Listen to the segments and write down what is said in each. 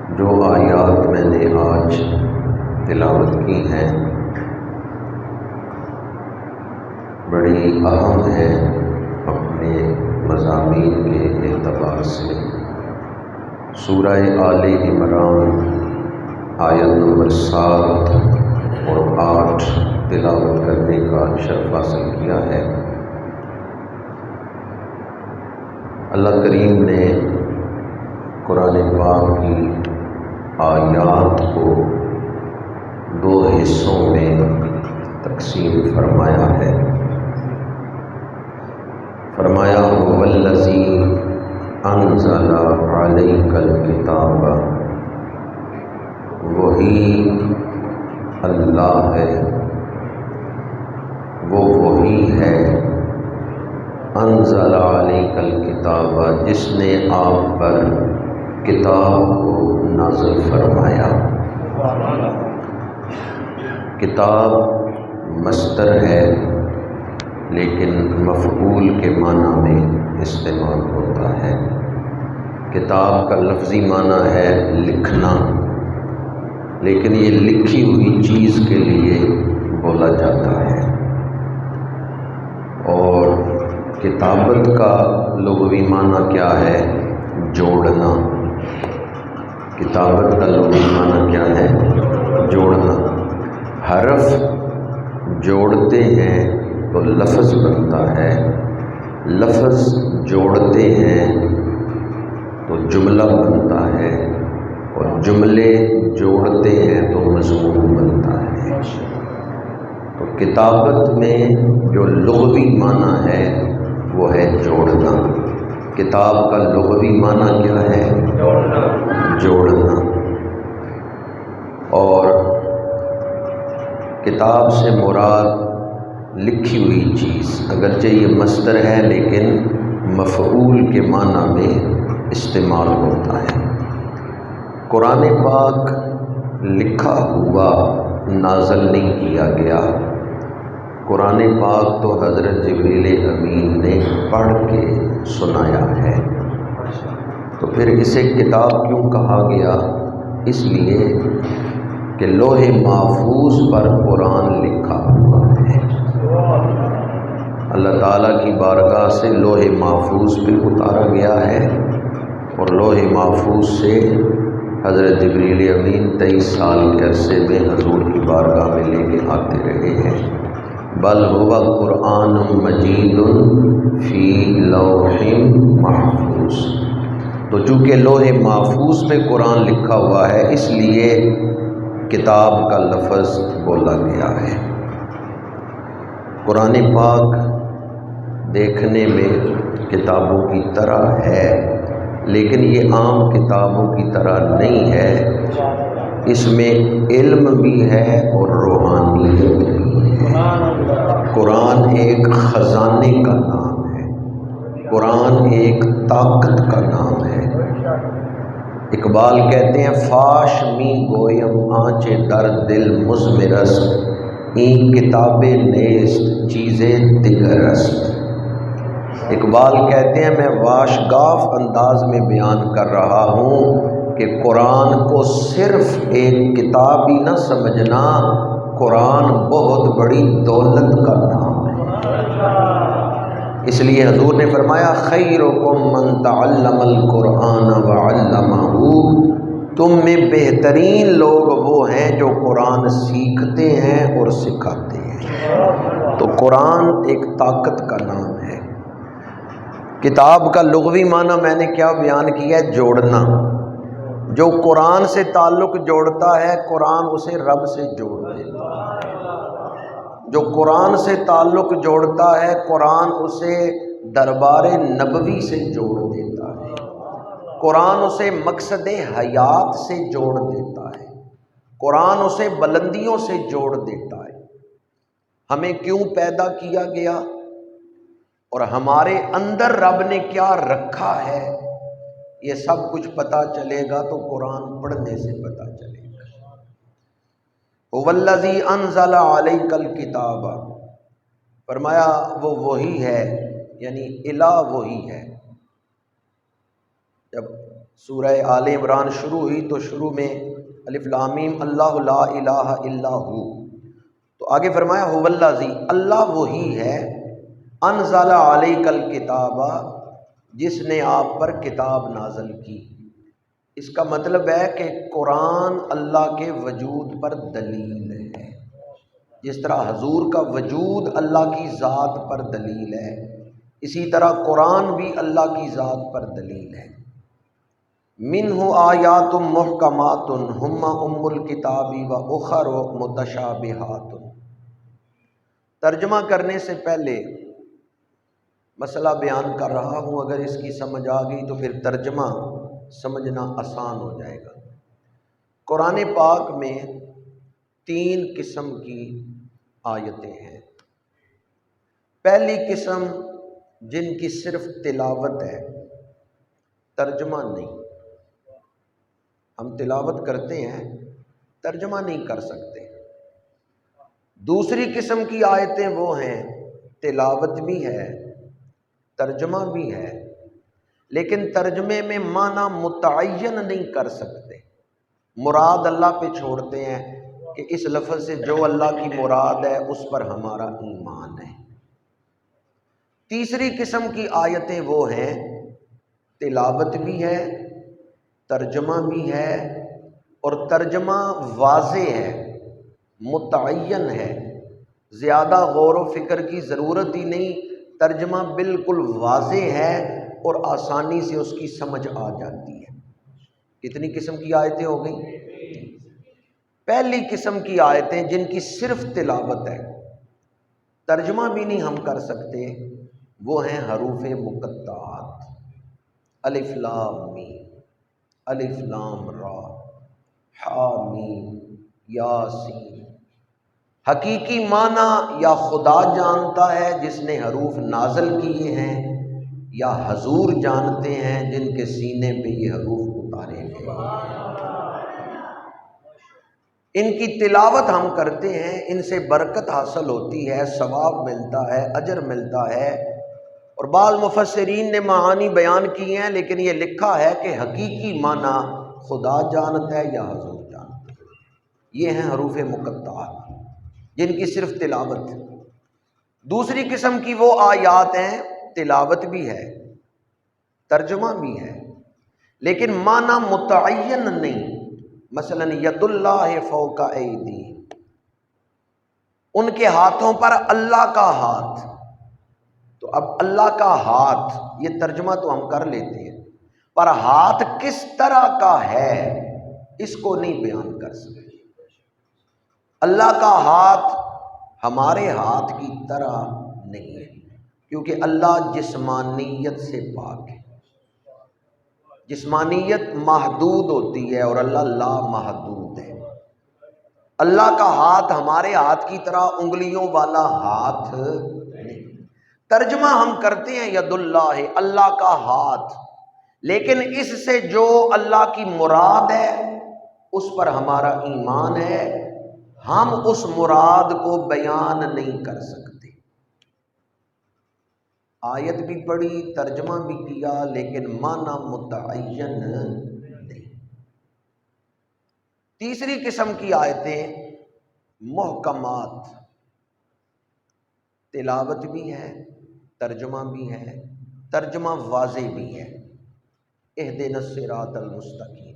جو آیات میں نے آج تلاوت کی ہیں بڑی اہم ہیں اپنے مضامین کے اعتبار سے۔ سورہ آل عمران آیت نمبر 7 اور 8 تلاوت کرنے کا شرف حاصل کیا ہے۔ اللہ کریم نے قرآن پاک کی آیات کو 2 حصوں میں تقسیم فرمایا ہے۔ فرمایا هو الذی انزل علیک الکتاب، وہی اللہ ہے، وہ وہی ہے انزل علیک الکتاب، جس نے آپ پر کتاب کو نازل فرمایا۔ کتاب مصدر ہے لیکن مفعول کے معنی میں استعمال ہوتا ہے۔ کتاب کا لفظی معنی ہے لکھنا، لیکن یہ لکھی ہوئی چیز کے لیے بولا جاتا ہے۔ اور کتابت کا لغوی معنی کیا ہے؟ جوڑنا۔ کتابت کا لغوی معنی کیا ہے؟ جوڑنا۔ حرف جوڑتے ہیں تو لفظ بنتا ہے، لفظ جوڑتے ہیں تو جملہ بنتا ہے، اور جملے جوڑتے ہیں تو مضمون بنتا ہے۔ تو کتابت میں جو لغوی معنی ہے وہ ہے جوڑنا۔ کتاب کا لغوی معنی کیا ہے؟ جوڑنا۔ اور کتاب سے مراد لکھی ہوئی چیز، اگرچہ یہ مصدر ہے لیکن مفعول کے معنی میں استعمال ہوتا ہے۔ قرآن پاک لکھا ہوا نازل نہیں کیا گیا، قرآن پاک تو حضرت جبریل امین نے پڑھ کے سنایا ہے۔ تو پھر اسے کتاب کیوں کہا گیا؟ اس لیے کہ لوح محفوظ پر قرآن لکھا ہوا ہے۔ اللہ تعالیٰ کی بارگاہ سے لوح محفوظ پہ اتارا گیا ہے، اور لوح محفوظ سے حضرت جبریل امین 23 سال کے عرصے میں حضور کی بارگاہ میں لے کے آتے رہے ہیں۔ بل هو قرآن مجید فی لوح محفوظ۔ تو چونکہ لوح محفوظ میں قرآن لکھا ہوا ہے، اس لیے کتاب کا لفظ بولا گیا ہے۔ قرآن پاک دیکھنے میں کتابوں کی طرح ہے، لیکن یہ عام کتابوں کی طرح نہیں ہے۔ اس میں علم بھی ہے اور روحانیت بھی ہے۔ قرآن ایک خزانے کا نام ہے، قرآن ایک طاقت کا نام ہے۔ اقبال کہتے ہیں فاش می گویم آنچے در دل مزمرست، این کتاب نیست چیزیں دیگر است۔ اقبال کہتے ہیں میں واشگاف انداز میں بیان کر رہا ہوں کہ قرآن کو صرف ایک کتاب ہی نہ سمجھنا، قرآن بہت بڑی دولت کا نام ہے۔ اس لیے حضور نے فرمایا خیرکم من تعلم القرآن وعلمہ، تم میں بہترین لوگ وہ ہیں جو قرآن سیکھتے ہیں اور سکھاتے ہیں۔ تو قرآن ایک طاقت کا نام ہے۔ کتاب کا لغوی معنی میں نے کیا بیان کیا ہے؟ جوڑنا۔ جو قرآن سے تعلق جوڑتا ہے قرآن اسے رب سے جوڑ دیتا ہے۔ جو قرآن سے تعلق جوڑتا ہے قرآن اسے دربار نبوی سے جوڑ دیتا ہے، قرآن اسے مقصد حیات سے جوڑ دیتا ہے، قرآن اسے بلندیوں سے جوڑ دیتا ہے۔ ہمیں کیوں پیدا کیا گیا اور ہمارے اندر رب نے کیا رکھا ہے، یہ سب کچھ پتہ چلے گا تو قرآن پڑھنے سے پتہ چلے گا۔ هو الذی انزل علیک الکتاب، فرمایا وہ وہی ہے، یعنی الہ وہی ہے۔ جب سورہ آل عمران شروع ہوئی تو شروع میں الف لام میم اللہ لا الہ الا ہو، تو آگے فرمایا هو الذی، اللہ وہی ہے، انزل علیک الکتاب، جس نے آپ پر کتاب نازل کی۔ اس کا مطلب ہے کہ قرآن اللہ کے وجود پر دلیل ہے، جس طرح حضور کا وجود اللہ کی ذات پر دلیل ہے، اسی طرح قرآن بھی اللہ کی ذات پر دلیل ہے۔ منہ آیات محکمات ہن ام الکتاب و اخر متشابہات۔ ترجمہ کرنے سے پہلے مسئلہ بیان کر رہا ہوں، اگر اس کی سمجھ آ گئی تو پھر ترجمہ سمجھنا آسان ہو جائے گا۔ قرآن پاک میں 3 قسم کی آیتیں ہیں۔ پہلی قسم جن کی صرف تلاوت ہے، ترجمہ نہیں۔ ہم تلاوت کرتے ہیں، ترجمہ نہیں کر سکتے۔ دوسری قسم کی آیتیں وہ ہیں تلاوت بھی ہے، ترجمہ بھی ہے، لیکن ترجمے میں معنی متعین نہیں کر سکتے، مراد اللہ پہ چھوڑتے ہیں کہ اس لفظ سے جو اللہ کی مراد ہے اس پر ہمارا ایمان ہے۔ تیسری قسم کی آیتیں وہ ہیں تلاوت بھی ہے، ترجمہ بھی ہے، اور ترجمہ واضح ہے، متعین ہے، زیادہ غور و فکر کی ضرورت ہی نہیں، ترجمہ بالکل واضح ہے اور آسانی سے اس کی سمجھ آ جاتی ہے۔ کتنی قسم کی آیتیں ہو گئیں؟ پہلی قسم کی آیتیں جن کی صرف تلاوت ہے، ترجمہ بھی نہیں ہم کر سکتے، وہ ہیں حروف مقطعات، الف لام میم، الف لام را، حا میم، یاسین۔ حقیقی معنی یا خدا جانتا ہے جس نے حروف نازل کیے ہیں، یا حضور جانتے ہیں جن کے سینے پہ یہ حروف اتارے گئے۔ ان کی تلاوت ہم کرتے ہیں، ان سے برکت حاصل ہوتی ہے، ثواب ملتا ہے، اجر ملتا ہے، اور بعض مفسرین نے معانی بیان کیے ہیں، لیکن یہ لکھا ہے کہ حقیقی معنی خدا جانتا ہے یا حضور جانتا ہے۔ یہ ہیں حروف مقطعات جن کی صرف تلاوت۔ دوسری قسم کی وہ آیات ہیں تلاوت بھی ہے، ترجمہ بھی ہے، لیکن معنی متعین نہیں۔ مثلا ید اللہ فوق ایدیہم، ان کے ہاتھوں پر اللہ کا ہاتھ، تو اب اللہ کا ہاتھ یہ ترجمہ تو ہم کر لیتے ہیں، پر ہاتھ کس طرح کا ہے اس کو نہیں بیان کر سکتے۔ اللہ کا ہاتھ ہمارے ہاتھ کی طرح نہیں ہے، کیونکہ اللہ جسمانیت سے پاک ہے۔ جسمانیت محدود ہوتی ہے اور اللہ لا محدود ہے۔ اللہ کا ہاتھ ہمارے ہاتھ کی طرح انگلیوں والا ہاتھ نہیں۔ ترجمہ ہم کرتے ہیں ید اللہ، اللہ کا ہاتھ، لیکن اس سے جو اللہ کی مراد ہے اس پر ہمارا ایمان ہے، ہم اس مراد کو بیان نہیں کر سکتے۔ آیت بھی پڑھی، ترجمہ بھی کیا، لیکن معنی متعین نہیں۔ تیسری قسم کی آیتیں محکمات، تلاوت بھی ہے، ترجمہ بھی ہے، ترجمہ واضح بھی ہے۔ اہدنا الصراط المستقیم،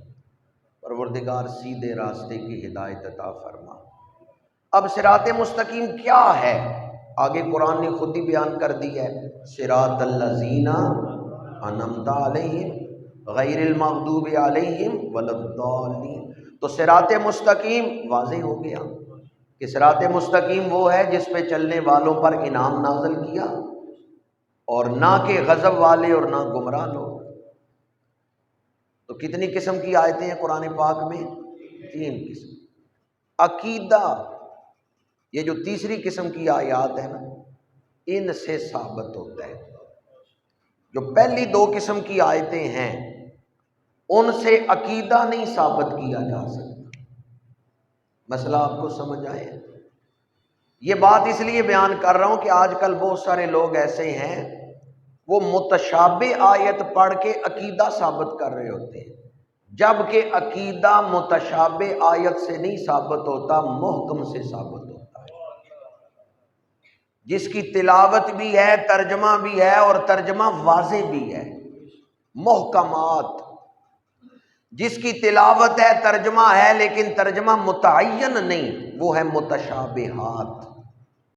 پروردگار سیدھے راستے کی ہدایت عطا فرما۔ اب صراط مستقیم کیا ہے؟ آگے قرآن نے خود ہی بیان کر دی ہے، صراط الذین انعمت علیہم غیر المغضوب علیہم ولا الضالین۔ تو صراط مستقیم واضح ہو گیا کہ صراط مستقیم وہ ہے جس پہ چلنے والوں پر انعام نازل کیا، اور نہ کہ غضب والے اور نہ گمراہ لوگ۔ تو کتنی قسم کی آیتیں ہیں قرآن پاک میں؟ 3 قسم۔ عقیدہ، یہ جو تیسری قسم کی آیات ہے نا، ان سے ثابت ہوتا ہے۔ جو پہلی 2 قسم کی آیتیں ہیں ان سے عقیدہ نہیں ثابت کیا جا سکتا۔ مسئلہ آپ کو سمجھ آئے؟ یہ بات اس لیے بیان کر رہا ہوں کہ آج کل بہت سارے لوگ ایسے ہیں وہ متشابہ آیت پڑھ کے عقیدہ ثابت کر رہے ہوتے ہیں، جبکہ عقیدہ متشابہ آیت سے نہیں ثابت ہوتا، محکم سے ثابت ہوتا ہے، جس کی تلاوت بھی ہے، ترجمہ بھی ہے، اور ترجمہ واضح بھی ہے۔ محکمات، جس کی تلاوت ہے، ترجمہ ہے، لیکن ترجمہ متعین نہیں، وہ ہے متشابہات۔